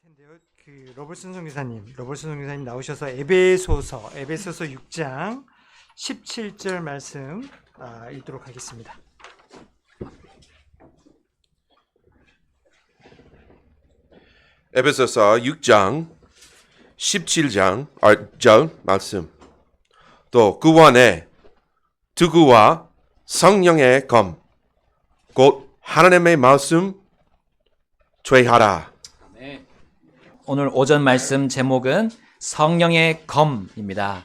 텐데요. 로벌슨 선교사님 나오셔서 에베소서 6장 17절 말씀 읽도록 하겠습니다. 에베소서 6장 17절 말씀. 또 그 안에 두구와 성령의 검 곧 하나님의 말씀 죄하라. 네. 오늘 오전 말씀 제목은 성령의 검입니다.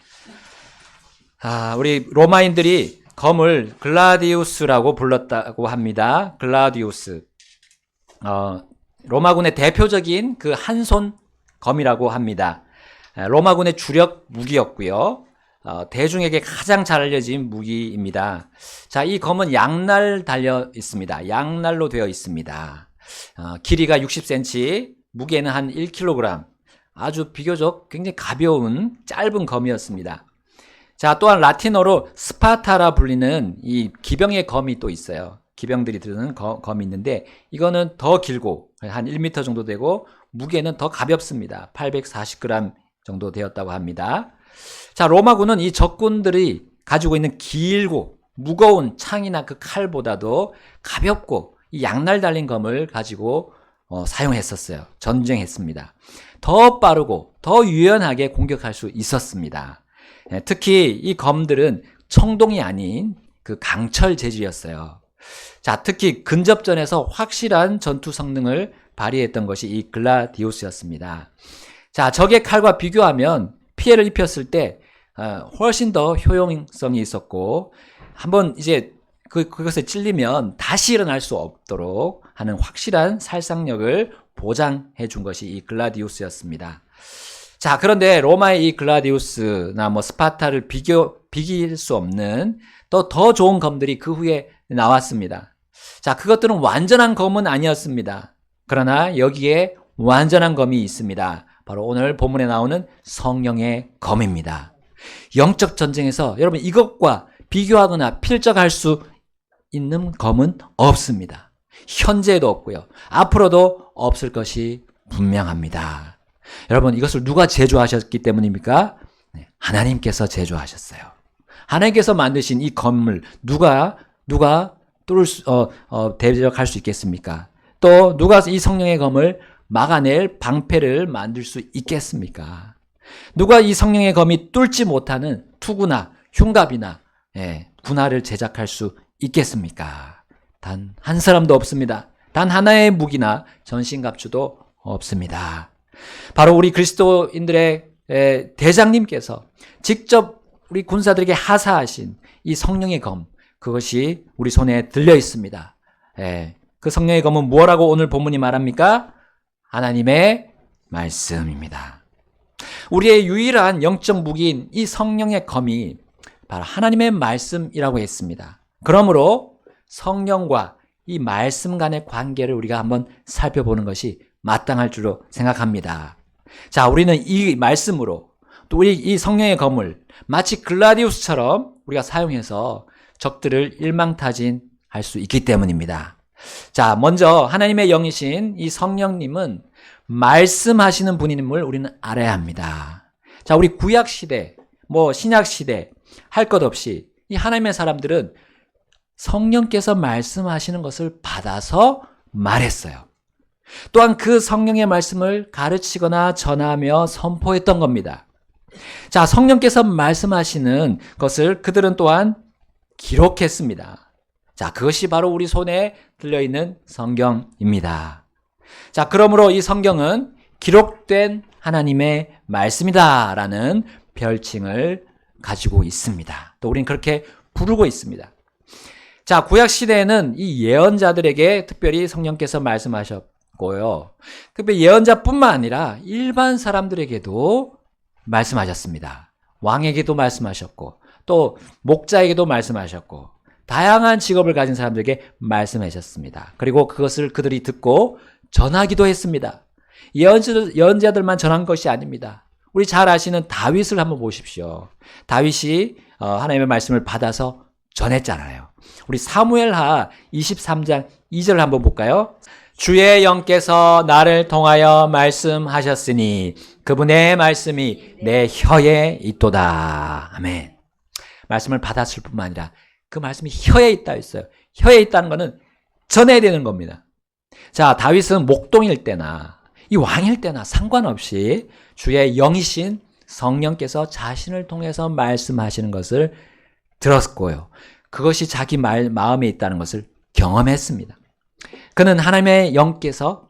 우리 로마인들이 검을 글라디우스라고 불렀다고 합니다. 글라디우스. 로마군의 대표적인 그 한손 검이라고 합니다. 로마군의 주력 무기였고요. 대중에게 가장 잘 알려진 무기입니다. 자, 이 검은 양날 달려 있습니다. 양날로 되어 있습니다. 길이가 60cm, 무게는 한 1kg. 아주 비교적 굉장히 가벼운 짧은 검이었습니다. 자, 또한 라틴어로 스파타라 불리는 이 기병의 검이 또 있어요. 기병들이 드는 검이 있는데 이거는 더 길고 한 1m 정도 되고 무게는 더 가볍습니다. 840g 정도 되었다고 합니다. 자, 로마군은 이 적군들이 가지고 있는 길고 무거운 창이나 그 칼보다도 가볍고 이 양날 달린 검을 가지고 사용했었어요. 전쟁했습니다. 더 빠르고 더 유연하게 공격할 수 있었습니다. 특히 이 검들은 청동이 아닌 그 강철 재질이었어요. 자, 특히 근접전에서 확실한 전투 성능을 발휘했던 것이 이 글라디우스였습니다. 자, 적의 칼과 비교하면 피해를 입혔을 때 훨씬 더 효용성이 있었고 한번 이제 그것에 찔리면 다시 일어날 수 없도록 하는 확실한 살상력을 보장해 준 것이 이 글라디우스였습니다. 자, 그런데 로마의 이 글라디우스나 스파타를 비길 수 없는 또 더 좋은 검들이 그 후에 나왔습니다. 자, 그것들은 완전한 검은 아니었습니다. 그러나 여기에 완전한 검이 있습니다. 바로 오늘 본문에 나오는 성령의 검입니다. 영적 전쟁에서 여러분 이것과 비교하거나 필적할 수 있는 검은 없습니다. 현재도 없고요. 앞으로도 없을 것이 분명합니다. 여러분 이것을 누가 제조하셨기 때문입니까? 네, 하나님께서 제조하셨어요. 하나님께서 만드신 이 검을 누가 대적할 수 있겠습니까? 또 누가 이 성령의 검을 막아낼 방패를 만들 수 있겠습니까? 누가 이 성령의 검이 뚫지 못하는 투구나 흉갑이나 군화를 제작할 수 있겠습니까? 단 한 사람도 없습니다. 단 하나의 무기나 전신갑주도 없습니다. 바로 우리 그리스도인들의 대장님께서 직접 우리 군사들에게 하사하신 이 성령의 검, 그것이 우리 손에 들려 있습니다. 그 성령의 검은 뭐라고 오늘 본문이 말합니까? 하나님의 말씀입니다. 우리의 유일한 영적 무기인 이 성령의 검이 바로 하나님의 말씀이라고 했습니다. 그러므로 성령과 이 말씀 간의 관계를 우리가 한번 살펴보는 것이 마땅할 줄로 생각합니다. 자, 우리는 이 말씀으로 또 우리 이 성령의 검을 마치 글라디우스처럼 우리가 사용해서 적들을 일망타진할 수 있기 때문입니다. 자, 먼저 하나님의 영이신 이 성령님은 말씀하시는 분임을 우리는 알아야 합니다. 자, 우리 구약시대, 신약시대 할 것 없이 이 하나님의 사람들은 성령께서 말씀하시는 것을 받아서 말했어요. 또한 그 성령의 말씀을 가르치거나 전하며 선포했던 겁니다. 자, 성령께서 말씀하시는 것을 그들은 또한 기록했습니다. 자, 그것이 바로 우리 손에 들려있는 성경입니다. 자, 그러므로 이 성경은 기록된 하나님의 말씀이다라는 별칭을 가지고 있습니다. 또 우리는 그렇게 부르고 있습니다. 자, 구약시대에는 이 예언자들에게 특별히 성령께서 말씀하셨고요. 특별히 예언자뿐만 아니라 일반 사람들에게도 말씀하셨습니다. 왕에게도 말씀하셨고 또 목자에게도 말씀하셨고 다양한 직업을 가진 사람들에게 말씀하셨습니다. 그리고 그것을 그들이 듣고 전하기도 했습니다. 예언자들만 전한 것이 아닙니다. 우리 잘 아시는 다윗을 한번 보십시오. 다윗이 하나님의 말씀을 받아서 전했잖아요. 우리 사무엘하 23장 2절을 한번 볼까요? 주의 영께서 나를 통하여 말씀하셨으니 그분의 말씀이 내 혀에 있도다. 아멘. 말씀을 받았을 뿐만 아니라 그 말씀이 혀에 있다 했어요. 혀에 있다는 것은 전해야 되는 겁니다. 자, 다윗은 목동일 때나 이 왕일 때나 상관없이 주의 영이신 성령께서 자신을 통해서 말씀하시는 것을 들었고요. 그것이 자기 마음에 있다는 것을 경험했습니다. 그는 하나님의 영께서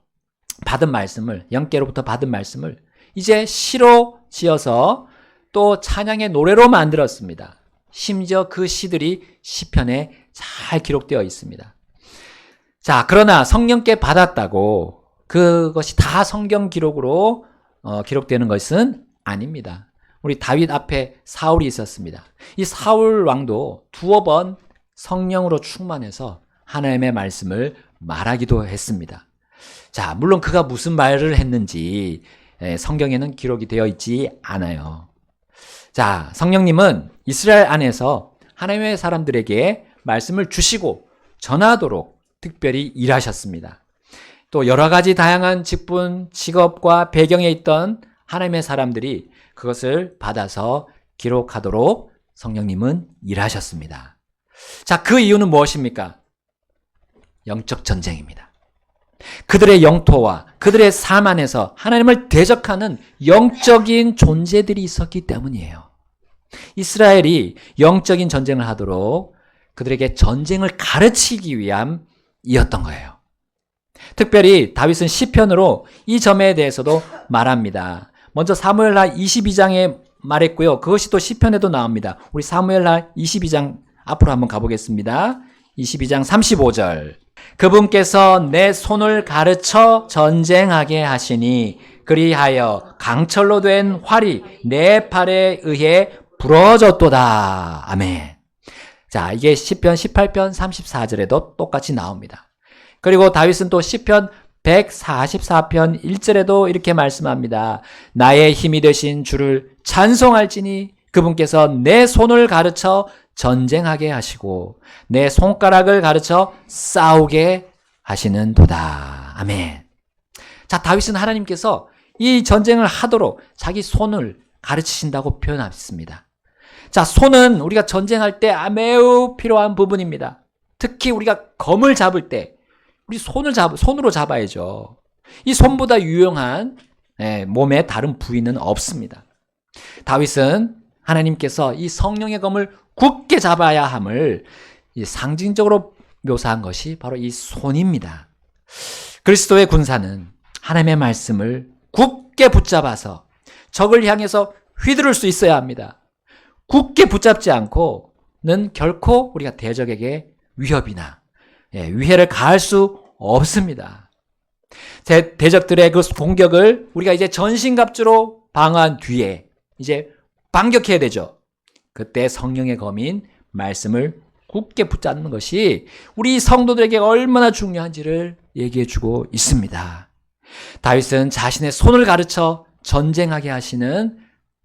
받은 말씀을, 영께로부터 받은 말씀을 이제 시로 지어서 또 찬양의 노래로 만들었습니다. 심지어 그 시들이 시편에 잘 기록되어 있습니다. 자, 그러나 성령께 받았다고 그것이 다 성경 기록으로 기록되는 것은 아닙니다. 우리 다윗 앞에 사울이 있었습니다. 이 사울 왕도 두어 번 성령으로 충만해서 하나님의 말씀을 말하기도 했습니다. 자, 물론 그가 무슨 말을 했는지 성경에는 기록이 되어 있지 않아요. 자, 성령님은 이스라엘 안에서 하나님의 사람들에게 말씀을 주시고 전하도록 특별히 일하셨습니다. 또 여러 가지 다양한 직분, 직업과 배경에 있던 하나님의 사람들이 그것을 받아서 기록하도록 성령님은 일하셨습니다. 자, 그 이유는 무엇입니까? 영적 전쟁입니다. 그들의 영토와 그들의 삶 안에서 하나님을 대적하는 영적인 존재들이 있었기 때문이에요. 이스라엘이 영적인 전쟁을 하도록 그들에게 전쟁을 가르치기 위함이었던 거예요. 특별히 다윗은 시편으로 이 점에 대해서도 말합니다. 먼저 사무엘하 22장에 말했고요. 그것이 또 시편에도 나옵니다. 우리 사무엘하 22장 앞으로 한번 가보겠습니다. 22장 35절. 그분께서 내 손을 가르쳐 전쟁하게 하시니 그리하여 강철로 된 활이 내 팔에 의해 부러졌도다. 아멘. 자, 이게 시편 18편 34절에도 똑같이 나옵니다. 그리고 다윗은 또 시편 144편 1절에도 이렇게 말씀합니다. 나의 힘이 되신 주를 찬송할지니 그분께서 내 손을 가르쳐 전쟁하게 하시고 내 손가락을 가르쳐 싸우게 하시는도다. 아멘. 자, 다윗은 하나님께서 이 전쟁을 하도록 자기 손을 가르치신다고 표현했습니다. 자, 손은 우리가 전쟁할 때 매우 필요한 부분입니다. 특히 우리가 검을 잡을 때 우리 손으로 잡아야죠. 이 손보다 유용한 몸의 다른 부위는 없습니다. 다윗은 하나님께서 이 성령의 검을 굳게 잡아야 함을 상징적으로 묘사한 것이 바로 이 손입니다. 그리스도의 군사는 하나님의 말씀을 굳게 붙잡아서 적을 향해서 휘두를 수 있어야 합니다. 굳게 붙잡지 않고는 결코 우리가 대적에게 위협이나 위해를 가할 수 없습니다. 대적들의 그 공격을 우리가 이제 전신갑주로 방어한 뒤에 이제 반격해야 되죠. 그때 성령의 검인 말씀을 굳게 붙잡는 것이 우리 성도들에게 얼마나 중요한지를 얘기해 주고 있습니다. 다윗은 자신의 손을 가르쳐 전쟁하게 하시는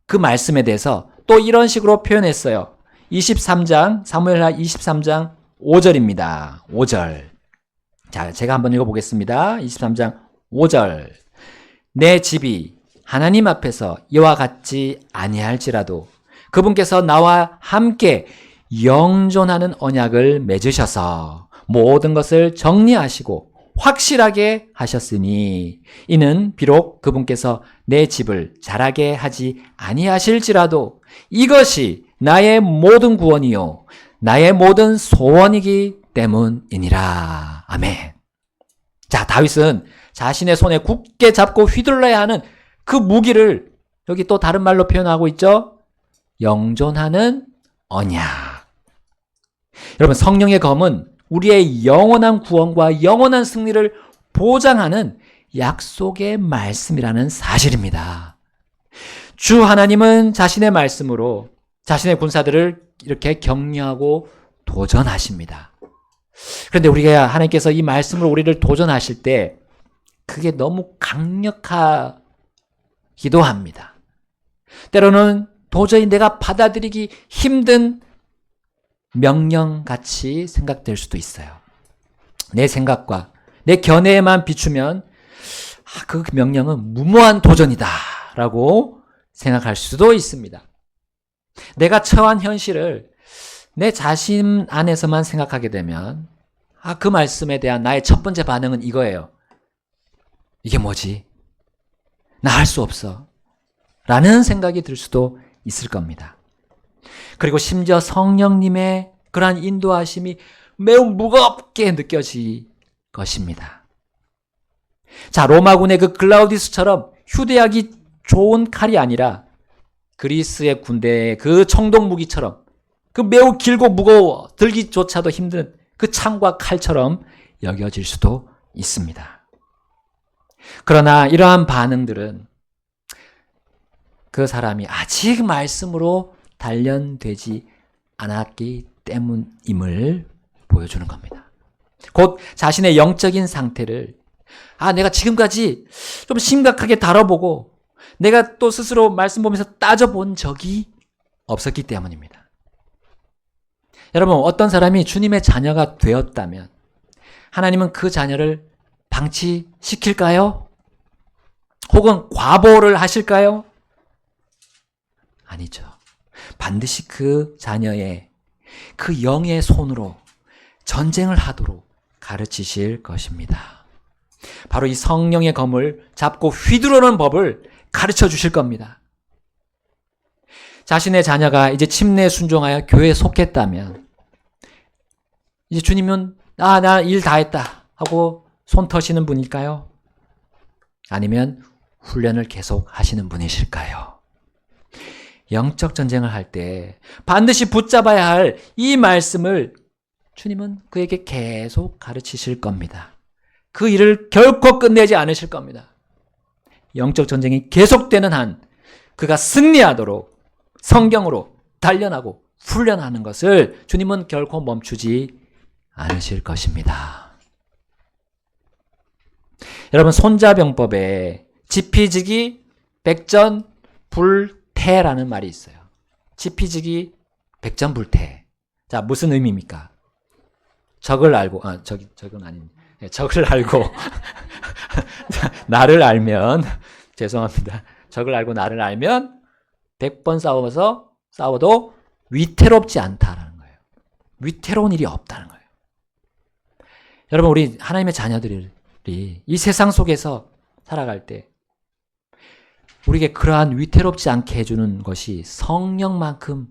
그 말씀에 대해서 또 이런 식으로 표현했어요. 23장, 사무엘하 23장 5절입니다. 5절. 자, 제가 한번 읽어보겠습니다. 23장 5절. 내 집이 하나님 앞에서 이와 같지 아니할지라도 그분께서 나와 함께 영존하는 언약을 맺으셔서 모든 것을 정리하시고 확실하게 하셨으니 이는 비록 그분께서 내 집을 자라게 하지 아니하실지라도 이것이 나의 모든 구원이요 나의 모든 소원이기 때문이니라. 아멘. 자, 다윗은 자신의 손에 굳게 잡고 휘둘러야 하는 그 무기를 여기 또 다른 말로 표현하고 있죠. 영존하는 언약. 여러분, 성령의 검은 우리의 영원한 구원과 영원한 승리를 보장하는 약속의 말씀이라는 사실입니다. 주 하나님은 자신의 말씀으로 자신의 군사들을 이렇게 격려하고 도전하십니다. 그런데 우리가 하나님께서 이 말씀으로 우리를 도전하실 때 그게 너무 강력하기도 합니다. 때로는 도저히 내가 받아들이기 힘든 명령같이 생각될 수도 있어요. 내 생각과 내 견해에만 비추면 그 명령은 무모한 도전이다 라고 생각할 수도 있습니다. 내가 처한 현실을 내 자신 안에서만 생각하게 되면 그 말씀에 대한 나의 첫 번째 반응은 이거예요. 이게 뭐지? 나 할 수 없어. 라는 생각이 들 수도 있을 겁니다. 그리고 심지어 성령님의 그러한 인도하심이 매우 무겁게 느껴질 것입니다. 자, 로마군의 그 글라우디스처럼 휴대하기 좋은 칼이 아니라 그리스의 군대의 그 청동 무기처럼 그 매우 길고 무거워 들기조차도 힘든 그 창과 칼처럼 여겨질 수도 있습니다. 그러나 이러한 반응들은 그 사람이 아직 말씀으로 단련되지 않았기 때문임을 보여주는 겁니다. 곧 자신의 영적인 상태를 내가 지금까지 좀 심각하게 다뤄보고 내가 또 스스로 말씀 보면서 따져본 적이 없었기 때문입니다. 여러분, 어떤 사람이 주님의 자녀가 되었다면 하나님은 그 자녀를 방치시킬까요? 혹은 과보를 하실까요? 아니죠. 반드시 그 자녀의 그 영의 손으로 전쟁을 하도록 가르치실 것입니다. 바로 이 성령의 검을 잡고 휘두르는 법을 가르쳐 주실 겁니다. 자신의 자녀가 이제 침례에 순종하여 교회에 속했다면 이제 주님은 나 일 다 했다 하고 손 터시는 분일까요? 아니면 훈련을 계속 하시는 분이실까요? 영적 전쟁을 할 때 반드시 붙잡아야 할 이 말씀을 주님은 그에게 계속 가르치실 겁니다. 그 일을 결코 끝내지 않으실 겁니다. 영적 전쟁이 계속되는 한 그가 승리하도록 성경으로 단련하고 훈련하는 것을 주님은 결코 멈추지 않으실 것입니다. 여러분, 손자병법에 지피지기 백전불태라는 말이 있어요. 지피지기 백전불태. 자, 무슨 의미입니까? 적을 알고, 적은 아닌, 적을 알고, 나를 알면, 죄송합니다. 적을 알고 나를 알면 100번 싸워도 위태롭지 않다라는 거예요. 위태로운 일이 없다는 거예요. 여러분, 우리 하나님의 자녀들이 이 세상 속에서 살아갈 때 우리에게 그러한 위태롭지 않게 해주는 것이 성령만큼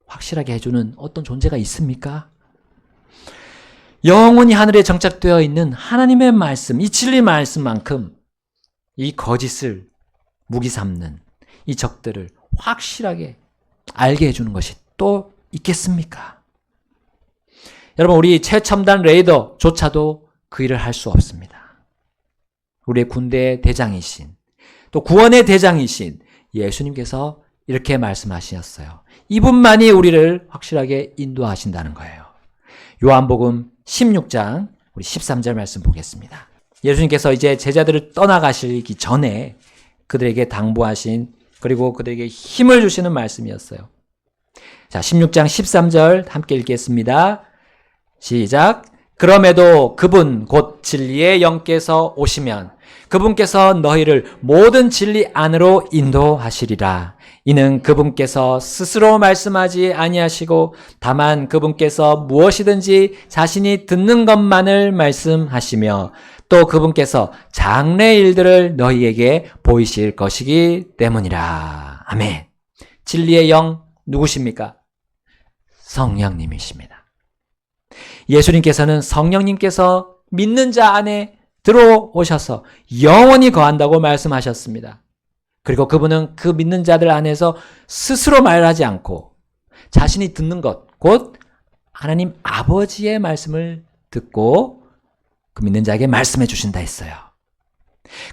확실하게 해주는 어떤 존재가 있습니까? 영원히 하늘에 정착되어 있는 하나님의 말씀, 이 진리 말씀만큼 이 거짓을 무기 삼는 이 적들을 확실하게 알게 해주는 것이 또 있겠습니까? 여러분, 우리 최첨단 레이더조차도 그 일을 할 수 없습니다. 우리의 군대의 대장이신, 또 구원의 대장이신 예수님께서 이렇게 말씀하셨어요. 이분만이 우리를 확실하게 인도하신다는 거예요. 요한복음 16장 우리 13절 말씀 보겠습니다. 예수님께서 이제 제자들을 떠나가시기 전에 그들에게 당부하신, 그리고 그들에게 힘을 주시는 말씀이었어요. 자, 16장 13절 함께 읽겠습니다. 시작. 그럼에도 그분 곧 진리의 영께서 오시면 그분께서 너희를 모든 진리 안으로 인도하시리라. 이는 그분께서 스스로 말씀하지 아니하시고 다만 그분께서 무엇이든지 자신이 듣는 것만을 말씀하시며 또 그분께서 장래 일들을 너희에게 보이실 것이기 때문이라. 아멘. 진리의 영 누구십니까? 성령님이십니다. 예수님께서는 성령님께서 믿는 자 안에 들어오셔서 영원히 거한다고 말씀하셨습니다. 그리고 그분은 그 믿는 자들 안에서 스스로 말하지 않고 자신이 듣는 것, 곧 하나님 아버지의 말씀을 듣고 그 믿는 자에게 말씀해 주신다 했어요.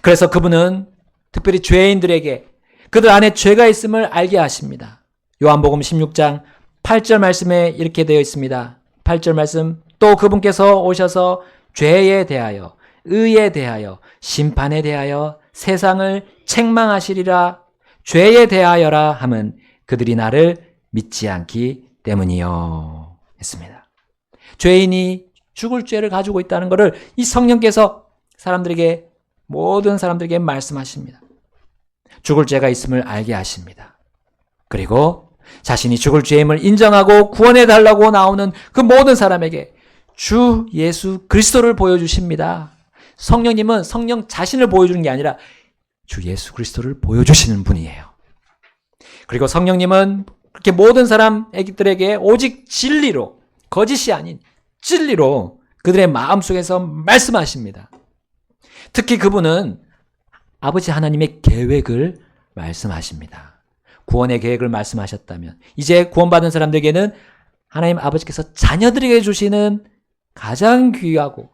그래서 그분은 특별히 죄인들에게 그들 안에 죄가 있음을 알게 하십니다. 요한복음 16장 8절 말씀에 이렇게 되어 있습니다. 8절 말씀, 또 그분께서 오셔서 죄에 대하여, 의에 대하여, 심판에 대하여 세상을 책망하시리라. 죄에 대하여라 함은 그들이 나를 믿지 않기 때문이요 했습니다. 죄인이 죽을 죄를 가지고 있다는 것을 이 성령께서 모든 사람들에게 말씀하십니다. 죽을 죄가 있음을 알게 하십니다. 그리고 자신이 죽을 죄임을 인정하고 구원해 달라고 나오는 그 모든 사람에게 주 예수 그리스도를 보여주십니다. 성령님은 성령 자신을 보여주는 게 아니라 주 예수 그리스도를 보여주시는 분이에요. 그리고 성령님은 그렇게 모든 사람들에게 오직 진리로, 거짓이 아닌 진리로 그들의 마음속에서 말씀하십니다. 특히 그분은 아버지 하나님의 계획을 말씀하십니다. 구원의 계획을 말씀하셨다면 이제 구원받은 사람들에게는 하나님 아버지께서 자녀들에게 주시는 가장 귀하고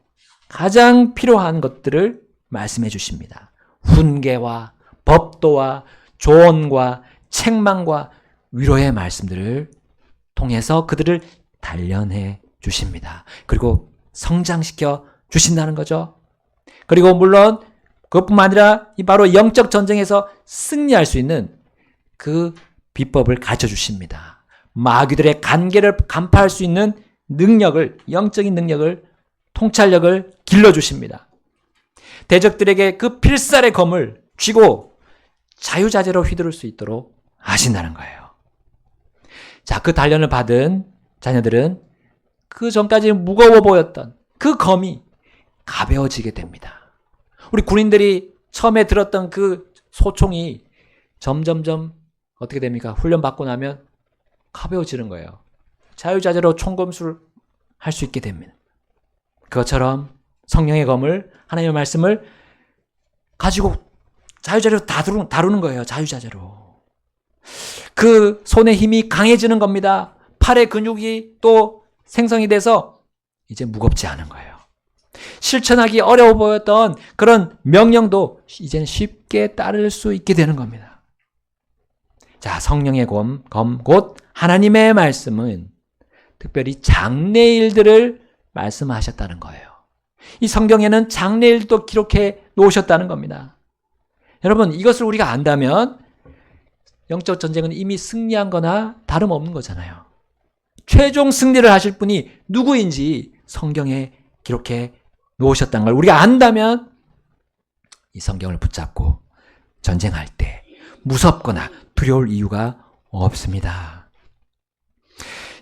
가장 필요한 것들을 말씀해 주십니다. 훈계와 법도와 조언과 책망과 위로의 말씀들을 통해서 그들을 단련해 주십니다. 그리고 성장시켜 주신다는 거죠. 그리고 물론 그것뿐만 아니라 바로 영적 전쟁에서 승리할 수 있는 그 비법을 가르쳐 주십니다. 마귀들의 간계를 간파할 수 있는 능력을, 영적인 능력을, 통찰력을 길러주십니다. 대적들에게 그 필살의 검을 쥐고 자유자재로 휘두를 수 있도록 하신다는 거예요. 자, 그 단련을 받은 자녀들은 그 전까지 무거워 보였던 그 검이 가벼워지게 됩니다. 우리 군인들이 처음에 들었던 그 소총이 점점점 어떻게 됩니까? 훈련받고 나면 가벼워지는 거예요. 자유자재로 총검술 할 수 있게 됩니다. 그것처럼 성령의 검을, 하나님의 말씀을 가지고 자유자재로 다루는 거예요. 자유자재로. 그 손의 힘이 강해지는 겁니다. 팔의 근육이 또 생성이 돼서 이제 무겁지 않은 거예요. 실천하기 어려워 보였던 그런 명령도 이제는 쉽게 따를 수 있게 되는 겁니다. 자, 성령의 검, 곧 하나님의 말씀은 특별히 장래일들을 말씀하셨다는 거예요. 이 성경에는 장래일도 기록해 놓으셨다는 겁니다. 여러분, 이것을 우리가 안다면 영적 전쟁은 이미 승리한 거나 다름없는 거잖아요. 최종 승리를 하실 분이 누구인지 성경에 기록해 놓으셨다는 걸 우리가 안다면 이 성경을 붙잡고 전쟁할 때 무섭거나 두려울 이유가 없습니다.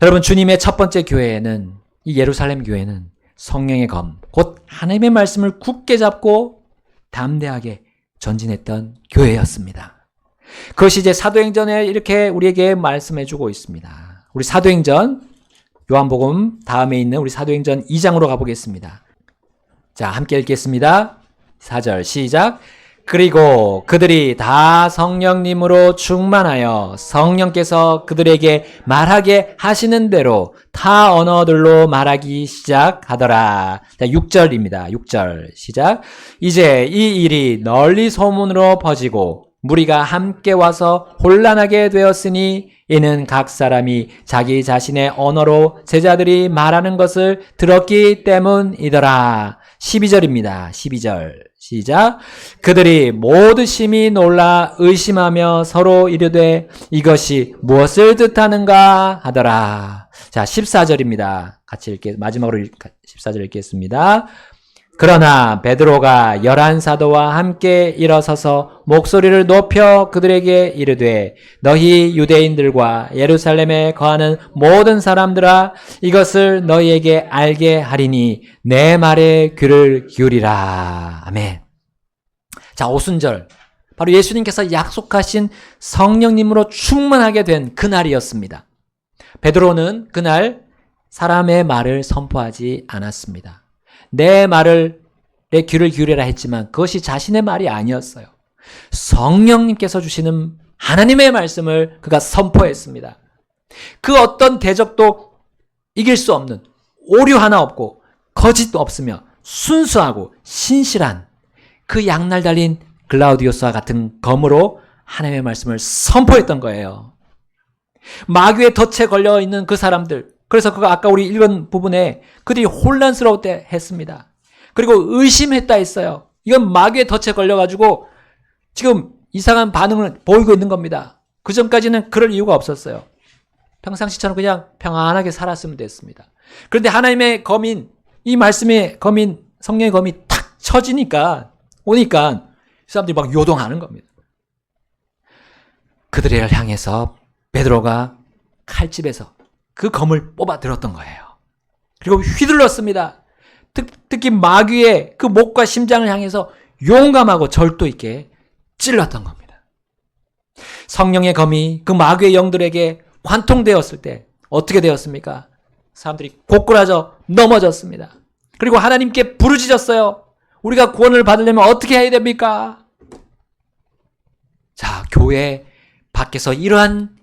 여러분, 주님의 첫 번째 교회에는, 이 예루살렘 교회는 성령의 검, 곧 하나님의 말씀을 굳게 잡고 담대하게 전진했던 교회였습니다. 그것이 이제 사도행전에 이렇게 우리에게 말씀해주고 있습니다. 우리 사도행전, 요한복음 다음에 있는 우리 사도행전 2장으로 가보겠습니다. 자, 함께 읽겠습니다. 4절 시작. 그리고 그들이 다 성령님으로 충만하여 성령께서 그들에게 말하게 하시는 대로 타 언어들로 말하기 시작하더라. 자, 6절입니다. 6절 시작. 이제 이 일이 널리 소문으로 퍼지고 무리가 함께 와서 혼란하게 되었으니 이는 각 사람이 자기 자신의 언어로 제자들이 말하는 것을 들었기 때문이더라. 12절입니다. 12절 시작. 그들이 모두 심히 놀라 의심하며 서로 이르되 이것이 무엇을 뜻하는가 하더라. 자, 14절입니다. 같이 마지막으로 14절 읽겠습니다. 그러나 베드로가 11사도와 함께 일어서서 목소리를 높여 그들에게 이르되 너희 유대인들과 예루살렘에 거하는 모든 사람들아 이것을 너희에게 알게 하리니 내 말에 귀를 기울이라. 아멘. 자, 오순절, 바로 예수님께서 약속하신 성령님으로 충만하게 된 그날이었습니다. 베드로는 그날 사람의 말을 선포하지 않았습니다. 내 귀를 기울여라 했지만 그것이 자신의 말이 아니었어요. 성령님께서 주시는 하나님의 말씀을 그가 선포했습니다. 그 어떤 대적도 이길 수 없는, 오류 하나 없고 거짓도 없으며 순수하고 신실한 그 양날 달린 글라우디오스와 같은 검으로 하나님의 말씀을 선포했던 거예요. 마귀의 덫에 걸려있는 그 사람들, 그래서 그가 아까 우리 읽은 부분에 그들이 혼란스러울 때 했습니다. 그리고 의심했다 했어요. 이건 마귀의 덫에 걸려가지고 지금 이상한 반응을 보이고 있는 겁니다. 그 전까지는 그럴 이유가 없었어요. 평상시처럼 그냥 평안하게 살았으면 됐습니다. 그런데 하나님의 검인 이 말씀의 검이, 성령의 검이 탁 오니까 사람들이 막 요동하는 겁니다. 그들을 향해서 베드로가 칼집에서 그 검을 뽑아 들었던 거예요. 그리고 휘둘렀습니다. 특히 마귀의 그 목과 심장을 향해서 용감하고 절도 있게 찔렀던 겁니다. 성령의 검이 그 마귀의 영들에게 관통되었을 때 어떻게 되었습니까? 사람들이 고꾸라져 넘어졌습니다. 그리고 하나님께 부르짖었어요. 우리가 구원을 받으려면 어떻게 해야 됩니까? 자, 교회 밖에서 이러한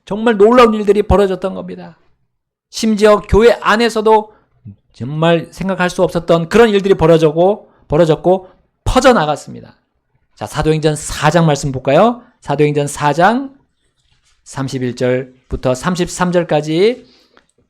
정말 놀라운 일들이 벌어졌던 겁니다. 심지어 교회 안에서도 정말 생각할 수 없었던 그런 일들이 벌어졌고 퍼져나갔습니다. 자, 사도행전 4장 말씀 볼까요? 사도행전 4장 31절부터 33절까지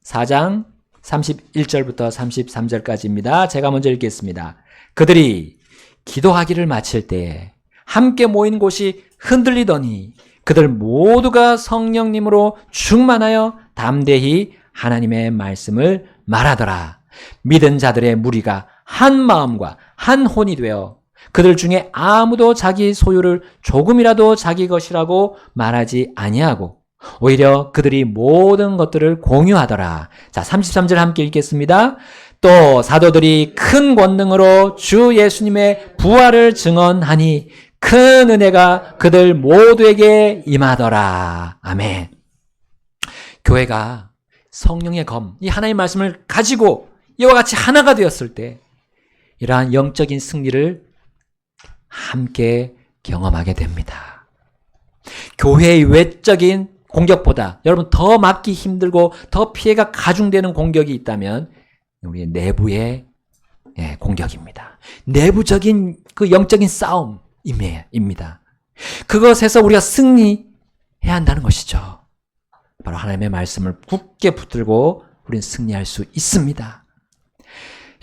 4장 31절부터 33절까지입니다. 제가 먼저 읽겠습니다. 그들이 기도하기를 마칠 때에 함께 모인 곳이 흔들리더니 그들 모두가 성령님으로 충만하여 담대히 하나님의 말씀을 말하더라. 믿은 자들의 무리가 한 마음과 한 혼이 되어 그들 중에 아무도 자기 소유를 조금이라도 자기 것이라고 말하지 아니하고 오히려 그들이 모든 것들을 공유하더라. 자, 33절 함께 읽겠습니다. 또 사도들이 큰 권능으로 주 예수님의 부활을 증언하니 큰 은혜가 그들 모두에게 임하더라. 아멘. 교회가 성령의 검, 이 하나님의 말씀을 가지고 이와 같이 하나가 되었을 때 이러한 영적인 승리를 함께 경험하게 됩니다. 교회의 외적인 공격보다 여러분 더 막기 힘들고 더 피해가 가중되는 공격이 있다면 우리의 내부의 공격입니다. 내부적인 그 영적인 싸움입니다. 그것에서 우리가 승리해야 한다는 것이죠. 바로 하나님의 말씀을 굳게 붙들고 우리는 승리할 수 있습니다.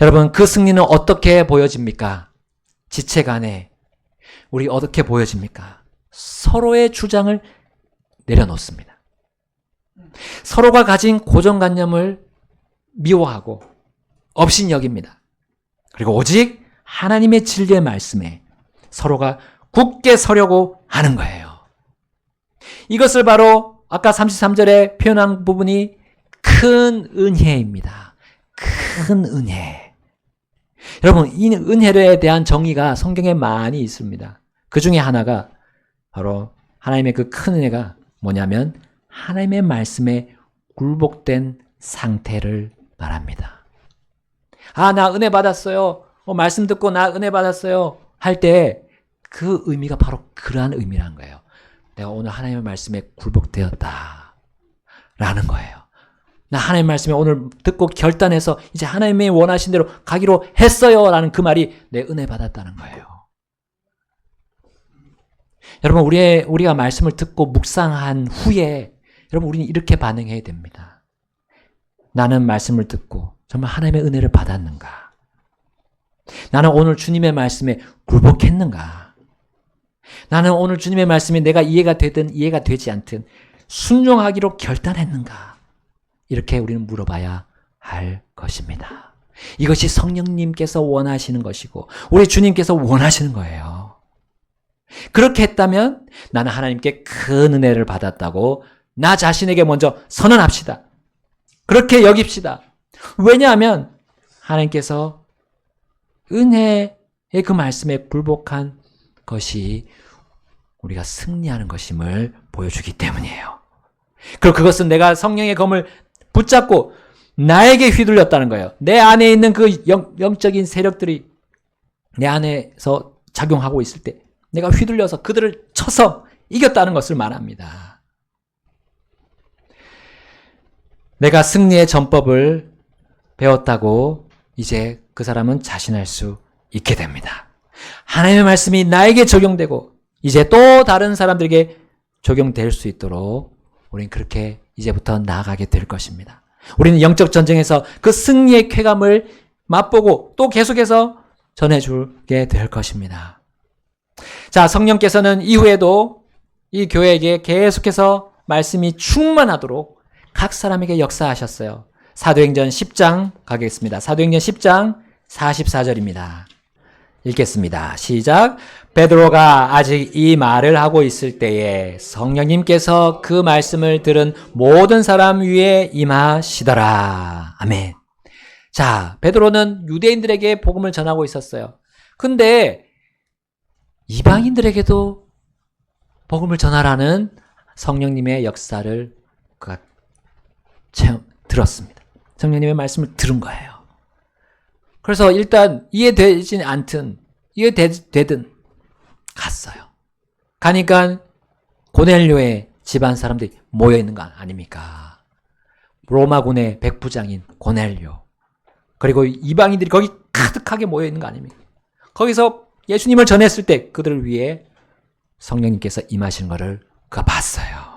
여러분, 그 승리는 어떻게 보여집니까? 지체 간에 우리 어떻게 보여집니까? 서로의 주장을 내려놓습니다. 서로가 가진 고정관념을 미워하고 업신여깁니다. 그리고 오직 하나님의 진리의 말씀에 서로가 굳게 서려고 하는 거예요. 이것을 바로 아까 33절에 표현한 부분이 큰 은혜입니다. 큰 은혜. 여러분, 이 은혜에 대한 정의가 성경에 많이 있습니다. 그 중에 하나가 바로 하나님의 그 큰 은혜가 뭐냐면 하나님의 말씀에 굴복된 상태를 말합니다. 아, 나 은혜 받았어요. 말씀 듣고 나 은혜 받았어요. 할 때 그 의미가 바로 그러한 의미라는 거예요. 내가 오늘 하나님의 말씀에 굴복되었다. 라는 거예요. 나 하나님의 말씀에 오늘 듣고 결단해서 이제 하나님이 원하신 대로 가기로 했어요. 라는 그 말이 내 은혜 받았다는 거예요. 여러분, 우리가 말씀을 듣고 묵상한 후에 여러분, 우리는 이렇게 반응해야 됩니다. 나는 말씀을 듣고 정말 하나님의 은혜를 받았는가? 나는 오늘 주님의 말씀에 굴복했는가? 나는 오늘 주님의 말씀이 내가 이해가 되든 이해가 되지 않든 순종하기로 결단했는가? 이렇게 우리는 물어봐야 할 것입니다. 이것이 성령님께서 원하시는 것이고 우리 주님께서 원하시는 거예요. 그렇게 했다면 나는 하나님께 큰 은혜를 받았다고 나 자신에게 먼저 선언합시다. 그렇게 여깁시다. 왜냐하면 하나님께서 은혜의 그 말씀에 굴복한 것이 우리가 승리하는 것임을 보여주기 때문이에요. 그리고 그것은 내가 성령의 검을 붙잡고 나에게 휘둘렸다는 거예요. 내 안에 있는 그 영적인 세력들이 내 안에서 작용하고 있을 때 내가 휘둘려서 그들을 쳐서 이겼다는 것을 말합니다. 내가 승리의 전법을 배웠다고 이제 그 사람은 자신할 수 있게 됩니다. 하나님의 말씀이 나에게 적용되고 이제 또 다른 사람들에게 적용될 수 있도록 우리는 그렇게 이제부터 나아가게 될 것입니다. 우리는 영적 전쟁에서 그 승리의 쾌감을 맛보고 또 계속해서 전해주게 될 것입니다. 자, 성령께서는 이후에도 이 교회에게 계속해서 말씀이 충만하도록 각 사람에게 역사하셨어요. 사도행전 10장 가겠습니다. 사도행전 10장 44절입니다. 읽겠습니다. 시작. 베드로가 아직 이 말을 하고 있을 때에 성령님께서 그 말씀을 들은 모든 사람 위에 임하시더라. 아멘. 자, 베드로는 유대인들에게 복음을 전하고 있었어요. 근데 이방인들에게도 복음을 전하라는 성령님의 역사를 그가 들었습니다. 성령님의 말씀을 들은 거예요. 그래서 일단 이해되진 않든 이해되든 갔어요. 가니까 고넬료의 집안 사람들이 모여있는 거 아닙니까? 로마군의 백부장인 고넬료, 그리고 이방인들이 거기 가득하게 모여있는 거 아닙니까? 거기서 예수님을 전했을 때 그들을 위해 성령님께서 임하시는 것을 그가 봤어요.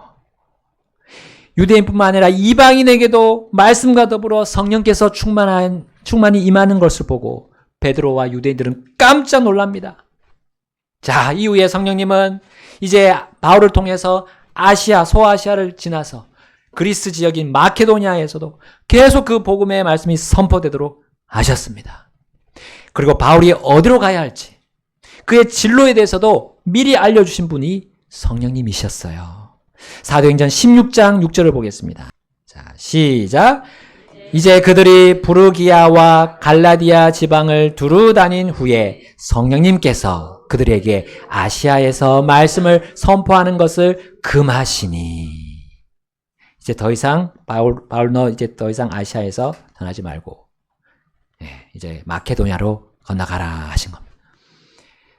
유대인뿐만 아니라 이방인에게도 말씀과 더불어 성령께서 충만히 임하는 것을 보고 베드로와 유대인들은 깜짝 놀랍니다. 자, 이후에 성령님은 이제 바울을 통해서 아시아, 소아시아를 지나서 그리스 지역인 마케도니아에서도 계속 그 복음의 말씀이 선포되도록 하셨습니다. 그리고 바울이 어디로 가야 할지, 그의 진로에 대해서도 미리 알려주신 분이 성령님이셨어요. 사도행전 16장 6절을 보겠습니다. 자, 시작. 이제 그들이 부르기아와 갈라디아 지방을 두루 다닌 후에 성령님께서 그들에게 아시아에서 말씀을 선포하는 것을 금하시니. 이제 더 이상 바울 너 이제 더 이상 아시아에서 전하지 말고 이제 마케도니아로 건너가라 하신 겁니다.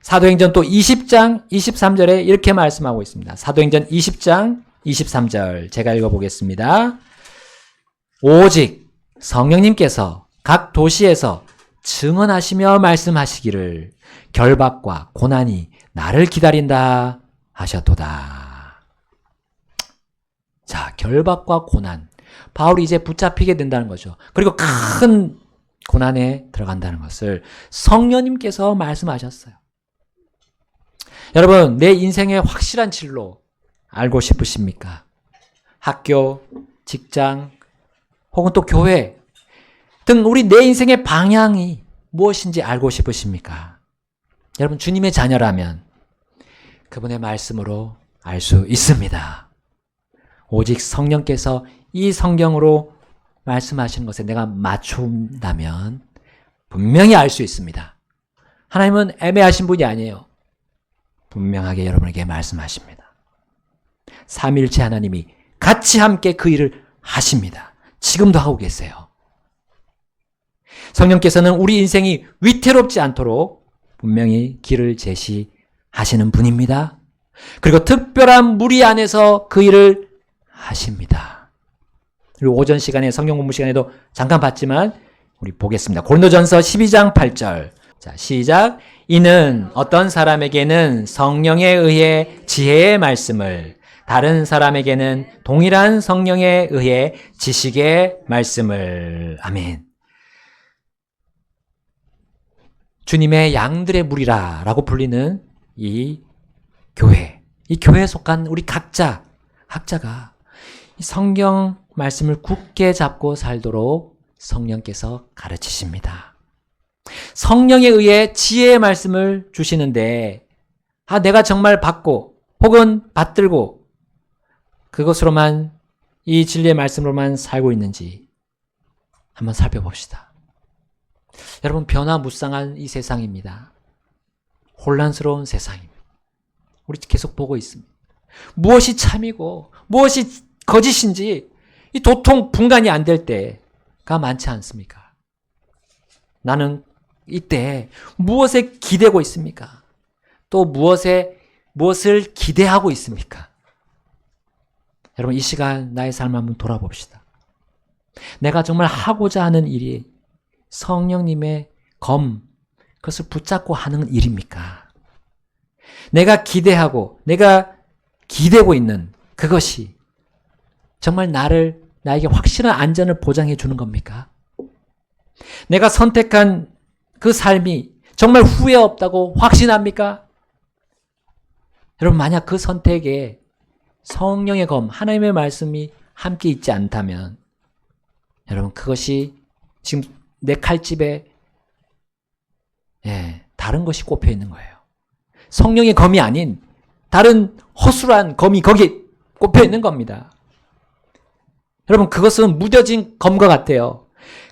사도행전 또 20장 23절에 이렇게 말씀하고 있습니다. 사도행전 20장 23절 제가 읽어보겠습니다. 오직 성령님께서 각 도시에서 증언하시며 말씀하시기를 결박과 고난이 나를 기다린다 하셨도다. 자, 결박과 고난. 바울이 이제 붙잡히게 된다는 거죠. 그리고 큰 고난에 들어간다는 것을 성령님께서 말씀하셨어요. 여러분, 내 인생의 확실한 진로 알고 싶으십니까? 학교, 직장, 혹은 또 교회 등 우리 내 인생의 방향이 무엇인지 알고 싶으십니까? 여러분, 주님의 자녀라면 그분의 말씀으로 알 수 있습니다. 오직 성령께서 이 성경으로 말씀하시는 것에 내가 맞춘다면 분명히 알 수 있습니다. 하나님은 애매하신 분이 아니에요. 분명하게 여러분에게 말씀하십니다. 삼위일체 하나님이 같이 함께 그 일을 하십니다. 지금도 하고 계세요. 성령께서는 우리 인생이 위태롭지 않도록 분명히 길을 제시하시는 분입니다. 그리고 특별한 무리 안에서 그 일을 하십니다. 그리고 오전 시간에 성경 공부 시간에도 잠깐 봤지만 우리 보겠습니다. 고린도전서 12장 8절. 자, 시작. 이는 어떤 사람에게는 성령에 의해 지혜의 말씀을, 다른 사람에게는 동일한 성령에 의해 지식의 말씀을. 아멘. 주님의 양들의 무리라라고 불리는 이 교회에 속한 우리 각자가 이 성경 말씀을 굳게 잡고 살도록 성령께서 가르치십니다. 성령에 의해 지혜의 말씀을 주시는데, 내가 정말 받고 혹은 받들고 그것으로만, 이 진리의 말씀으로만 살고 있는지 한번 살펴봅시다. 여러분, 변화무쌍한 이 세상입니다. 혼란스러운 세상입니다. 우리 계속 보고 있습니다. 무엇이 참이고 무엇이 거짓인지 이 도통 분간이 안 될 때가 많지 않습니까? 나는 이때 무엇에 기대고 있습니까? 또 무엇을 기대하고 있습니까? 여러분, 이 시간 나의 삶을 한번 돌아봅시다. 내가 정말 하고자 하는 일이 성령님의 그것을 붙잡고 하는 일입니까? 내가 기대고 있는 그것이 정말 나에게 확실한 안전을 보장해 주는 겁니까? 내가 선택한 그 삶이 정말 후회 없다고 확신합니까? 여러분, 만약 그 선택에 성령의 하나님의 말씀이 함께 있지 않다면 여러분, 그것이 지금 내 칼집에 다른 것이 꼽혀 있는 거예요. 성령의 검이 아닌 다른 허술한 검이 거기 꼽혀 있는 겁니다. 여러분, 그것은 무뎌진 검과 같아요.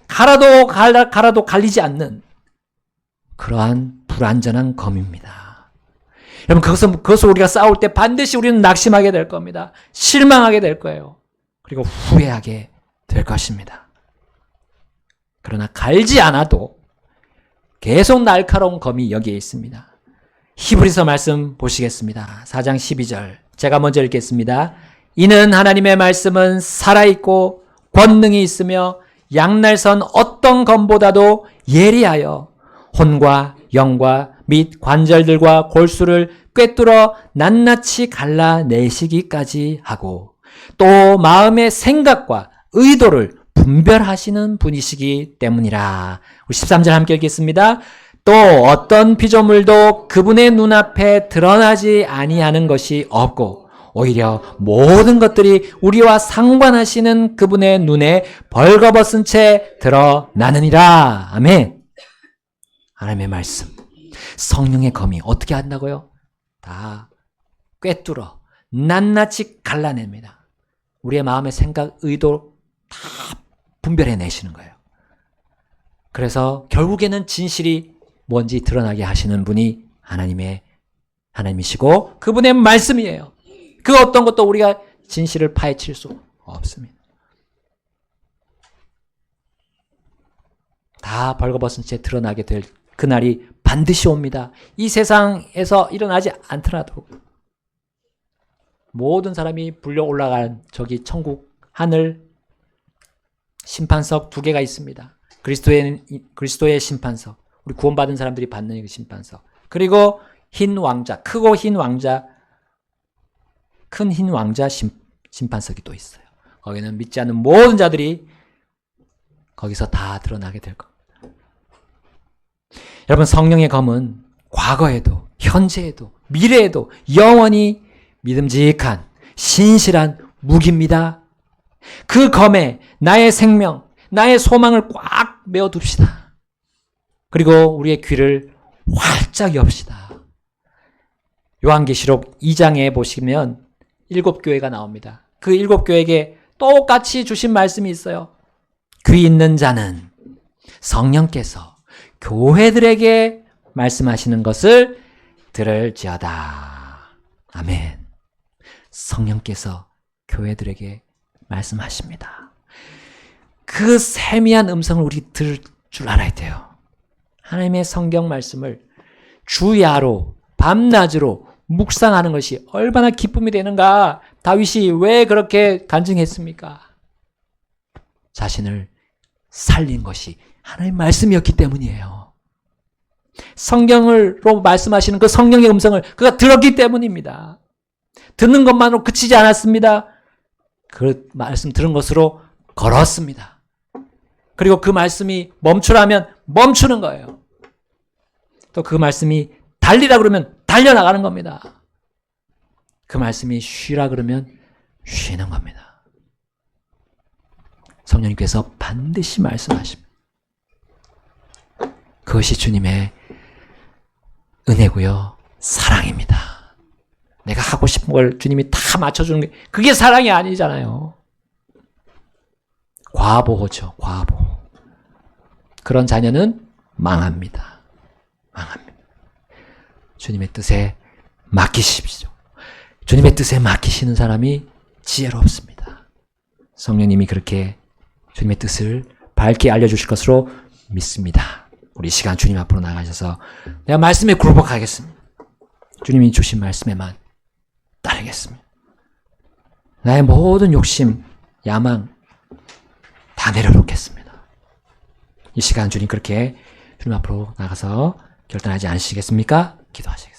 갈아도 갈리지 않는 그러한 불완전한 검입니다. 여러분, 그것을 우리가 싸울 때 반드시 우리는 낙심하게 될 겁니다. 실망하게 될 거예요. 그리고 후회하게 될 것입니다. 그러나 갈지 않아도 계속 날카로운 검이 여기에 있습니다. 히브리서 말씀 보시겠습니다. 4장 12절. 제가 먼저 읽겠습니다. 이는 하나님의 말씀은 살아있고 권능이 있으며 양날선 어떤 검보다도 예리하여 혼과 영과 및 관절들과 골수를 꿰뚫어 낱낱이 갈라내시기까지 하고 또 마음의 생각과 의도를 분별하시는 분이시기 때문이라. 우리 13절 함께 읽겠습니다. 또 어떤 피조물도 그분의 눈앞에 드러나지 아니하는 것이 없고 오히려 모든 것들이 우리와 상관하시는 그분의 눈에 벌거벗은 채 드러나느니라. 아멘. 하나님의 말씀, 성령의 검이 어떻게 한다고요? 다 꿰뚫어 낱낱이 갈라냅니다. 우리의 마음의 생각, 의도 다 분별해내시는 거예요. 그래서 결국에는 진실이 뭔지 드러나게 하시는 분이 하나님이시고 그분의 말씀이에요. 그 어떤 것도 우리가 진실을 파헤칠 수 없습니다. 다 벌거벗은 채 드러나게 될 그날이 반드시 옵니다. 이 세상에서 일어나지 않더라도 모든 사람이 불려 올라간 저기 천국 하늘 심판석 2개가 있습니다. 그리스도의 심판석, 우리 구원받은 사람들이 받는 그 심판석, 그리고 흰 왕자, 크고 흰 왕자, 큰 흰 왕자 심판석이 또 있어요. 거기는 믿지 않는 모든 자들이 거기서 다 드러나게 될 겁니다. 여러분, 성령의 검은 과거에도 현재에도 미래에도 영원히 믿음직한 신실한 무기입니다. 그 검에 나의 생명, 나의 소망을 꽉 메어둡시다. 그리고 우리의 귀를 활짝 엽시다. 요한계시록 2장에 보시면 7교회가 나옵니다. 그 7교회에게 똑같이 주신 말씀이 있어요. 귀 있는 자는 성령께서 교회들에게 말씀하시는 것을 들을지어다. 아멘. 성령께서 교회들에게 말씀하십니다. 그 세미한 음성을 우리 들을 줄 알아야 돼요. 하나님의 성경 말씀을 주야로 밤낮으로 묵상하는 것이 얼마나 기쁨이 되는가. 다윗이 왜 그렇게 간증했습니까? 자신을 살린 것이 하나님의 말씀이었기 때문이에요. 성경으로 말씀하시는 그 성령의 음성을 그가 들었기 때문입니다. 듣는 것만으로 그치지 않았습니다. 그 말씀 들은 것으로 걸었습니다. 그리고 그 말씀이 멈추라면 멈추는 거예요. 또 그 말씀이 달리라 그러면 달려나가는 겁니다. 그 말씀이 쉬라 그러면 쉬는 겁니다. 성령님께서 반드시 말씀하십니다. 그것이 주님의 은혜고요, 사랑입니다. 내가 하고 싶은 걸 주님이 다 맞춰주는 게 그게 사랑이 아니잖아요. 과보호죠, 과보. 그런 자녀는 망합니다. 망합니다. 주님의 뜻에 맡기십시오. 주님의 뜻에 맡기시는 사람이 지혜롭습니다. 성령님이 그렇게 주님의 뜻을 밝게 알려주실 것으로 믿습니다. 우리 시간 주님 앞으로 나가셔서 내가 말씀에 굴복하겠습니다. 주님이 주신 말씀에만 따르겠습니다. 나의 모든 욕심, 야망 다 내려놓겠습니다. 이 시간 주님 그렇게 주님 앞으로 나가서 결단하지 않으시겠습니까? 기도하시겠습니다.